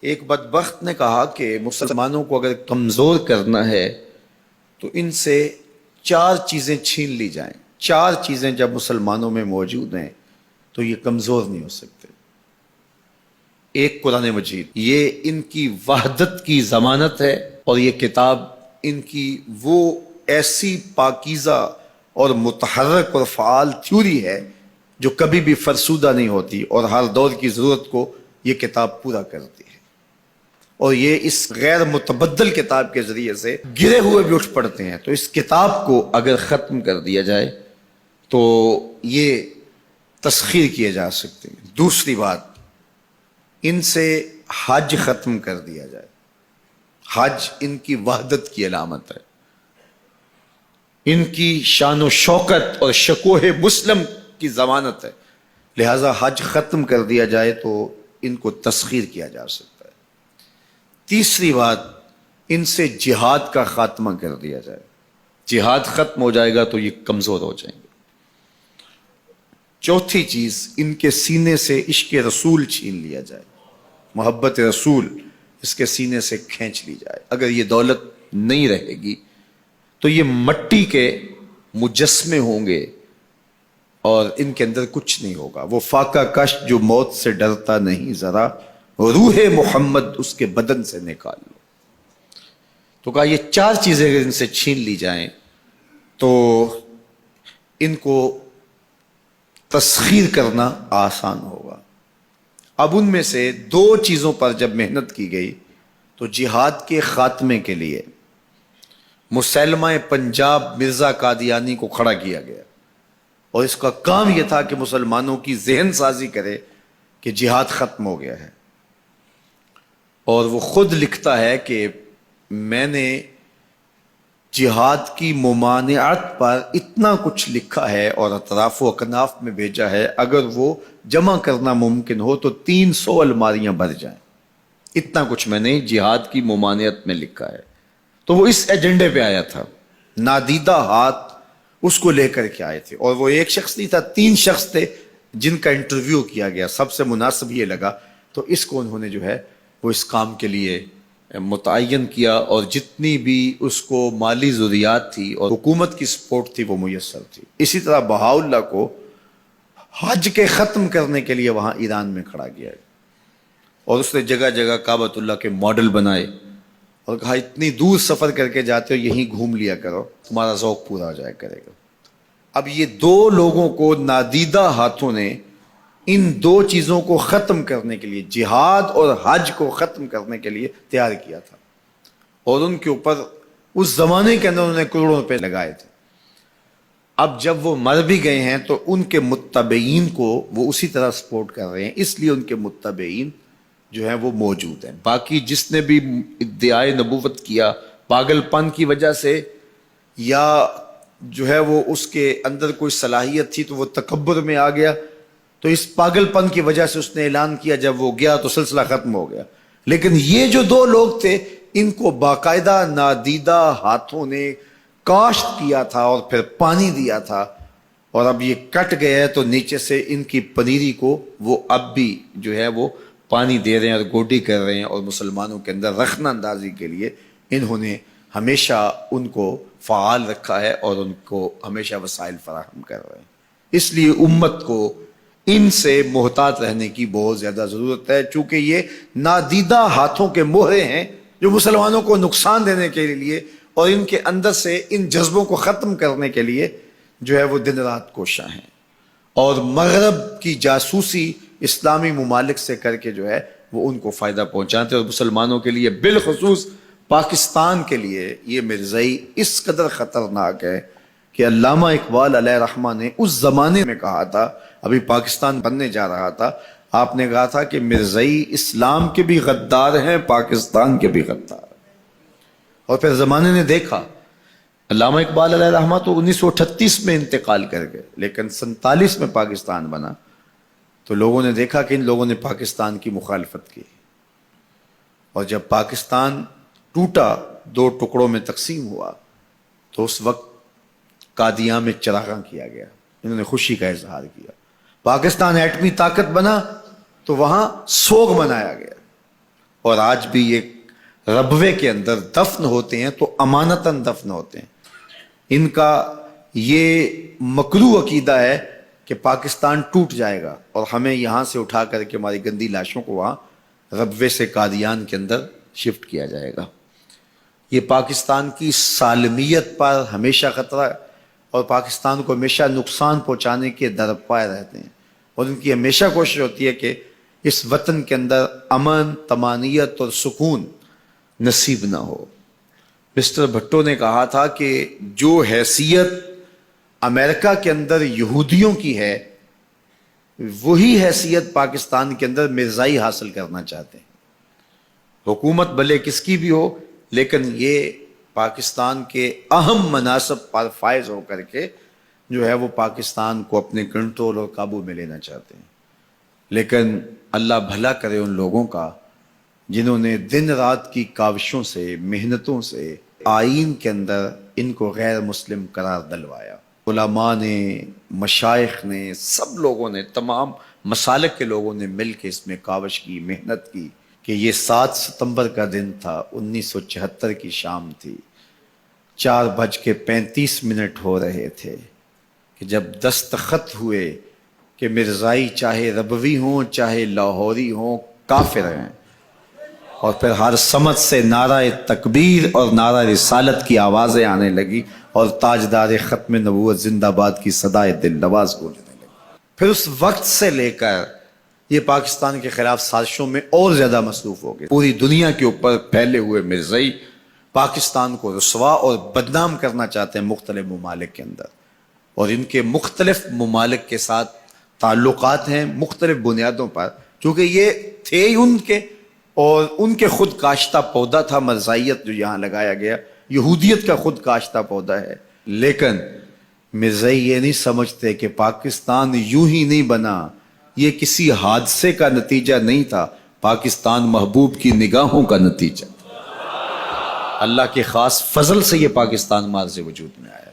ایک بدبخت نے کہا کہ مسلمانوں کو اگر کمزور کرنا ہے تو ان سے 4 چیزیں چھین لی جائیں. 4 چیزیں جب مسلمانوں میں موجود ہیں تو یہ کمزور نہیں ہو سکتے. ایک قرآن مجید، یہ ان کی وحدت کی ضمانت ہے، اور یہ کتاب ان کی وہ ایسی پاکیزہ اور متحرک اور فعال تھیوری ہے جو کبھی بھی فرسودہ نہیں ہوتی، اور ہر دور کی ضرورت کو یہ کتاب پورا کرتی ہے. اور یہ اس غیر متبدل کتاب کے ذریعے سے گرے ہوئے بھی اٹھ پڑتے ہیں. تو اس کتاب کو اگر ختم کر دیا جائے تو یہ تسخیر کیے جا سکتے ہیں. دوسری بات، ان سے حج ختم کر دیا جائے. حج ان کی وحدت کی علامت ہے، ان کی شان و شوکت اور شکوہ مسلم کی ضمانت ہے. لہذا حج ختم کر دیا جائے تو ان کو تسخیر کیا جا سکتا ہے. تیسری بات، ان سے جہاد کا خاتمہ کر دیا جائے. جہاد ختم ہو جائے گا تو یہ کمزور ہو جائیں گے. چوتھی چیز، ان کے سینے سے عشق رسول چھین لیا جائے. محبت رسول اس کے سینے سے کھینچ لی جائے. اگر یہ دولت نہیں رہے گی تو یہ مٹی کے مجسمے ہوں گے اور ان کے اندر کچھ نہیں ہوگا. وہ فاقہ کش جو موت سے ڈرتا نہیں ذرا، روح محمد اس کے بدن سے نکال لو. تو کہا یہ 4 چیزیں اگر ان سے چھین لی جائیں تو ان کو تسخیر کرنا آسان ہوگا. اب ان میں سے 2 چیزوں پر جب محنت کی گئی تو جہاد کے خاتمے کے لیے مسلمہ پنجاب مرزا قادیانی کو کھڑا کیا گیا، اور اس کا کام یہ تھا کہ مسلمانوں کی ذہن سازی کرے کہ جہاد ختم ہو گیا ہے. اور وہ خود لکھتا ہے کہ میں نے جہاد کی ممانعت پر اتنا کچھ لکھا ہے اور اطراف و اکناف میں بھیجا ہے، اگر وہ جمع کرنا ممکن ہو تو 300 الماریاں بھر جائیں. اتنا کچھ میں نے جہاد کی ممانعت میں لکھا ہے. تو وہ اس ایجنڈے پہ آیا تھا. نادیدہ ہاتھ اس کو لے کر کے آئے تھے، اور وہ ایک شخص نہیں تھا، 3 شخص تھے جن کا انٹرویو کیا گیا. سب سے مناسب یہ لگا تو اس کو انہوں نے جو ہے وہ اس کام کے لیے متعین کیا، اور جتنی بھی اس کو مالی ضروریات تھی اور حکومت کی سپورٹ تھی وہ میسر تھی. اسی طرح بہاءاللہ کو حج کے ختم کرنے کے لیے وہاں ایران میں کھڑا کیا، اور اس نے جگہ جگہ کعبۃ اللہ کے ماڈل بنائے اور کہا اتنی دور سفر کر کے جاتے ہو، یہیں گھوم لیا کرو، تمہارا ذوق پورا ہو جائے کرے گا. اب یہ 2 لوگوں کو نادیدہ ہاتھوں نے ان 2 چیزوں کو ختم کرنے کے لیے، جہاد اور حج کو ختم کرنے کے لیے تیار کیا تھا، اور ان کے اوپر اس زمانے کے اندر انہوں نے کروڑوں روپے لگائے تھے. اب جب وہ مر بھی گئے ہیں تو ان کے متبعین کو وہ اسی طرح سپورٹ کر رہے ہیں، اس لیے ان کے متبعین جو ہیں وہ موجود ہیں. باقی جس نے بھی ادعائے نبوت کیا پاگل پن کی وجہ سے، یا جو ہے وہ اس کے اندر کوئی صلاحیت تھی تو وہ تکبر میں آ گیا، تو اس پاگل پن کی وجہ سے اس نے اعلان کیا، جب وہ گیا تو سلسلہ ختم ہو گیا. لیکن یہ جو 2 لوگ تھے ان کو باقاعدہ نادیدہ ہاتھوں نے کاشت کیا تھا اور پھر پانی دیا تھا، اور اب یہ کٹ گیا ہے تو نیچے سے ان کی پنیری کو وہ اب بھی جو ہے وہ پانی دے رہے ہیں اور گوڈی کر رہے ہیں، اور مسلمانوں کے اندر رخنہ اندازی کے لیے انہوں نے ہمیشہ ان کو فعال رکھا ہے اور ان کو ہمیشہ وسائل فراہم کر رہے ہیں. اس لیے امت کو ان سے محتاط رہنے کی بہت زیادہ ضرورت ہے، چونکہ یہ نادیدہ ہاتھوں کے مہرے ہیں جو مسلمانوں کو نقصان دینے کے لیے اور ان کے اندر سے ان جذبوں کو ختم کرنے کے لیے جو ہے وہ دن رات کوشاں ہیں، اور مغرب کی جاسوسی اسلامی ممالک سے کر کے جو ہے وہ ان کو فائدہ پہنچاتے ہیں. اور مسلمانوں کے لیے بالخصوص پاکستان کے لیے یہ مرزائی اس قدر خطرناک ہے کہ علامہ اقبال علیہ رحمہ نے اس زمانے میں کہا تھا، ابھی پاکستان بننے جا رہا تھا، آپ نے کہا تھا کہ مرزائی اسلام کے بھی غدار ہیں، پاکستان کے بھی غدار. اور پھر زمانے نے دیکھا، علامہ اقبال علیہ رحمہ تو 1938 میں انتقال کر گئے، لیکن 47 میں پاکستان بنا تو لوگوں نے دیکھا کہ ان لوگوں نے پاکستان کی مخالفت کی، اور جب پاکستان ٹوٹا، 2 ٹکڑوں میں تقسیم ہوا، تو اس وقت قادیاں میں چراغاں کیا گیا، انہوں نے خوشی کا اظہار کیا. پاکستان ایٹمی طاقت بنا تو وہاں سوگ منایا گیا. اور آج بھی یہ ربوے کے اندر دفن ہوتے ہیں تو امانتاً دفن ہوتے ہیں. ان کا یہ مکروہ عقیدہ ہے کہ پاکستان ٹوٹ جائے گا اور ہمیں یہاں سے اٹھا کر کے ہماری گندی لاشوں کو وہاں ربوے سے قادیان کے اندر شفٹ کیا جائے گا. یہ پاکستان کی سالمیت پر ہمیشہ خطرہ ہے اور پاکستان کو ہمیشہ نقصان پہنچانے کے درپائے رہتے ہیں اور ان کی ہمیشہ کوشش ہوتی ہے کہ اس وطن کے اندر امن، طمانینت اور سکون نصیب نہ ہو. مسٹر بھٹو نے کہا تھا کہ جو حیثیت امریکہ کے اندر یہودیوں کی ہے وہی حیثیت پاکستان کے اندر مرزائی حاصل کرنا چاہتے ہیں. حکومت بھلے کس کی بھی ہو لیکن یہ پاکستان کے اہم مناصب پر فائز ہو کر کے جو ہے وہ پاکستان کو اپنے کنٹرول اور قابو میں لینا چاہتے ہیں. لیکن اللہ بھلا کرے ان لوگوں کا جنہوں نے دن رات کی کاوشوں سے، محنتوں سے آئین کے اندر ان کو غیر مسلم قرار دلوایا. علماء نے، مشائخ نے، سب لوگوں نے، تمام مسالک کے لوگوں نے مل کے اس میں کاوش کی، محنت کی کہ یہ 7 ستمبر کا دن تھا، 1974 کی شام تھی، 4:35 ہو رہے تھے کہ جب دستخط ہوئے کہ مرزائی چاہے ربوی ہوں چاہے لاہوری ہوں کافر ہیں. اور پھر ہر سمت سے نعرہ تکبیر اور نعرہ رسالت کی آوازیں آنے لگی اور تاجدار ختم نبوت زندہ باد کی صدائے دل نواز گونجنے لگی. پھر اس وقت سے لے کر یہ پاکستان کے خلاف سازشوں میں اور زیادہ مصروف ہو گئے. پوری دنیا کے اوپر پھیلے ہوئے مرزائی پاکستان کو رسوا اور بدنام کرنا چاہتے ہیں مختلف ممالک کے اندر، اور ان کے مختلف ممالک کے ساتھ تعلقات ہیں مختلف بنیادوں پر، چونکہ یہ تھے ہی ان کے اور ان کے خود کاشتہ پودا تھا مرزائیت جو یہاں لگایا گیا، یہودیت کا خود کاشتہ پودا ہے. لیکن مرزائی یہ نہیں سمجھتے کہ پاکستان یوں ہی نہیں بنا، یہ کسی حادثے کا نتیجہ نہیں تھا، پاکستان محبوب کی نگاہوں کا نتیجہ. اللہ کے خاص فضل سے یہ پاکستان مارز وجود میں آیا.